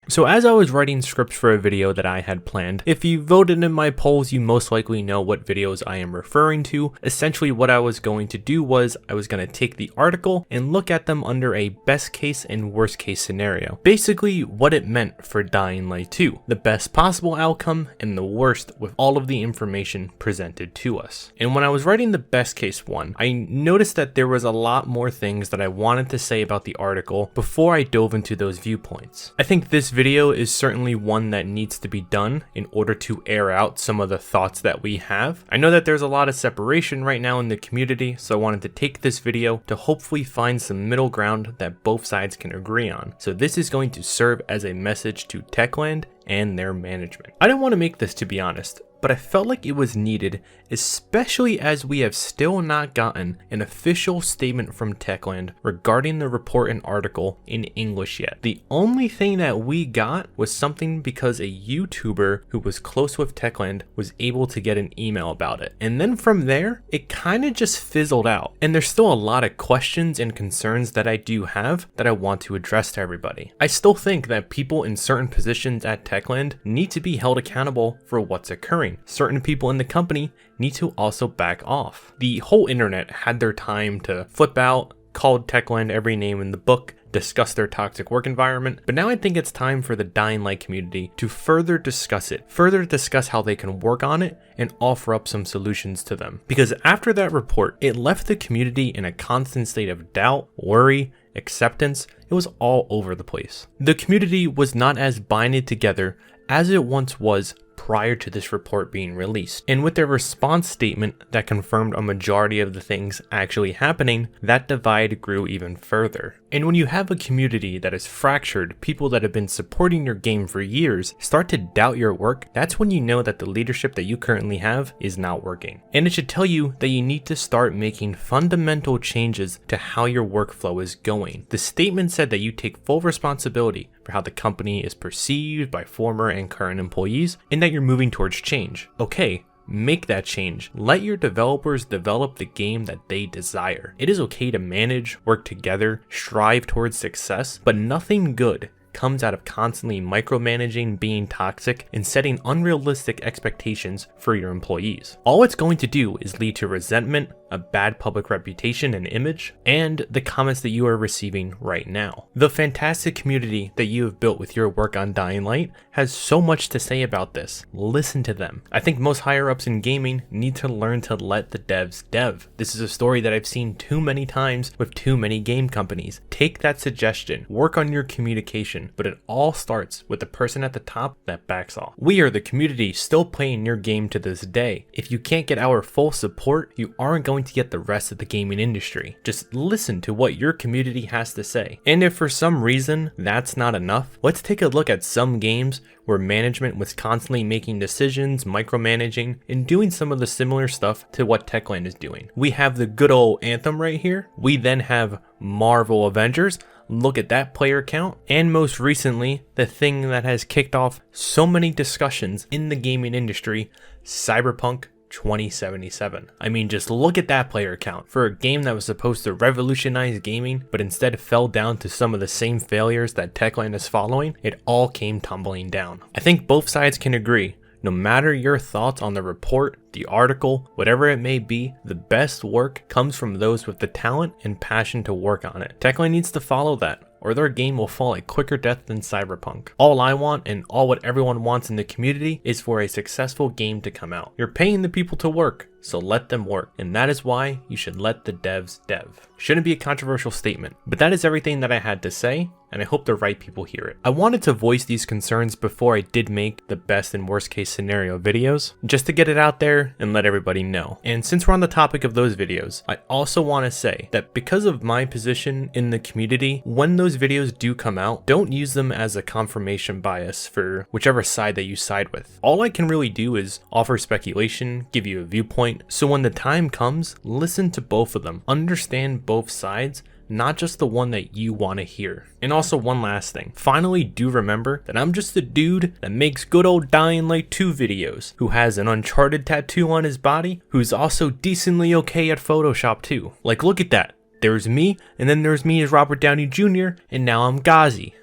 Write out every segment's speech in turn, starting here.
So as I was writing scripts for a video that I had planned, if you voted in my polls, you most likely know what videos I am referring to. Essentially what I was going to do was I was going to take the article and look at them under a best case and worst case scenario. Basically what it meant for Dying Light 2, the best possible outcome and the worst with all of the information presented to us. And when I was writing the best case one, I noticed that there was a lot more things that I wanted to say about the article before I dove into those viewpoints. I think this video is certainly one that needs to be done in order to air out some of the thoughts that we have. I know that there's a lot of separation right now in the community, so I wanted to take this video to hopefully find some middle ground that both sides can agree on. So this is going to serve as a message to Techland and their management. I didn't want to make this, to be honest, but I felt like it was needed, especially as we have still not gotten an official statement from Techland regarding the report and article in English yet. The only thing that we got was something because a YouTuber who was close with Techland was able to get an email about it. And then from there, it kind of just fizzled out. And there's still a lot of questions and concerns that I do have that I want to address to everybody. I still think that people in certain positions at Techland need to be held accountable for what's occurring. Certain people in the company need to also back off. The whole internet had their time to flip out, called Techland every name in the book, discuss their toxic work environment, but now I think it's time for the Dying Light community to further discuss it, further discuss how they can work on it and offer up some solutions to them. Because after that report, it left the community in a constant state of doubt, worry, acceptance. It was all over the place. The community was not as binded together as it once was prior to this report being released. And with their response statement that confirmed a majority of the things actually happening, that divide grew even further. And when you have a community that is fractured, people that have been supporting your game for years start to doubt your work, that's when you know that the leadership that you currently have is not working. And it should tell you that you need to start making fundamental changes to how your workflow is going. The statement said that you take full responsibility for how the company is perceived by former and current employees, and that you're moving towards change. Okay, make that change. Let your developers develop the game that they desire. It is okay to manage, work together, strive towards success, but nothing good comes out of constantly micromanaging, being toxic, and setting unrealistic expectations for your employees. All it's going to do is lead to resentment, a bad public reputation and image, and the comments that you are receiving right now. The fantastic community that you have built with your work on Dying Light has so much to say about this. Listen to them. I think most higher ups in gaming need to learn to let the devs dev. This is a story that I've seen too many times with too many game companies. Take that suggestion, work on your communication, but it all starts with the person at the top that backs off. We are the community still playing your game to this day. If you can't get our full support, you aren't going to get the rest of the gaming industry. Just listen to what your community has to say. And if for some reason that's not enough, let's take a look at some games where management was constantly making decisions, micromanaging, and doing some of the similar stuff to what Techland is doing. We have the good old Anthem right here. We then have Marvel Avengers. Look at that player count. And most recently, the thing that has kicked off so many discussions in the gaming industry, Cyberpunk 2077. I mean, just look at that player count. For a game that was supposed to revolutionize gaming, but instead fell down to some of the same failures that Techland is following, it all came tumbling down. I think both sides can agree. No matter your thoughts on the report, the article, whatever it may be, the best work comes from those with the talent and passion to work on it. Techland needs to follow that, or their game will fall a quicker death than Cyberpunk. All I want, and all what everyone wants in the community, is for a successful game to come out. You're paying the people to work, so let them work. And that is why you should let the devs dev. Shouldn't be a controversial statement, but that is everything that I had to say, and I hope the right people hear it. I wanted to voice these concerns before I did make the best and worst case scenario videos, just to get it out there and let everybody know. And since we're on the topic of those videos, I also want to say that because of my position in the community, when those videos do come out, don't use them as a confirmation bias for whichever side that you side with. All I can really do is offer speculation, give you a viewpoint, so when the time comes, listen to both of them, understand both sides, not just the one that you want to hear. And also one last thing, finally do remember that I'm just a dude that makes good old Dying Light 2 videos, who has an Uncharted tattoo on his body, who's also decently okay at Photoshop too. Like, look at that. There's me, and then there's me as Robert Downey Jr., and now I'm Ghazi.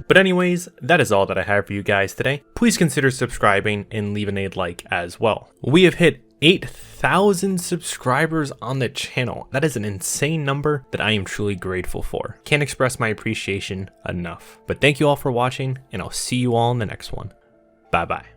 But anyways, that is all that I have for you guys today. Please consider subscribing and leaving a like as well. We have hit 8,000 subscribers on the channel. That is an insane number that I am truly grateful for. Can't express my appreciation enough. But thank you all for watching, and I'll see you all in the next one. Bye bye.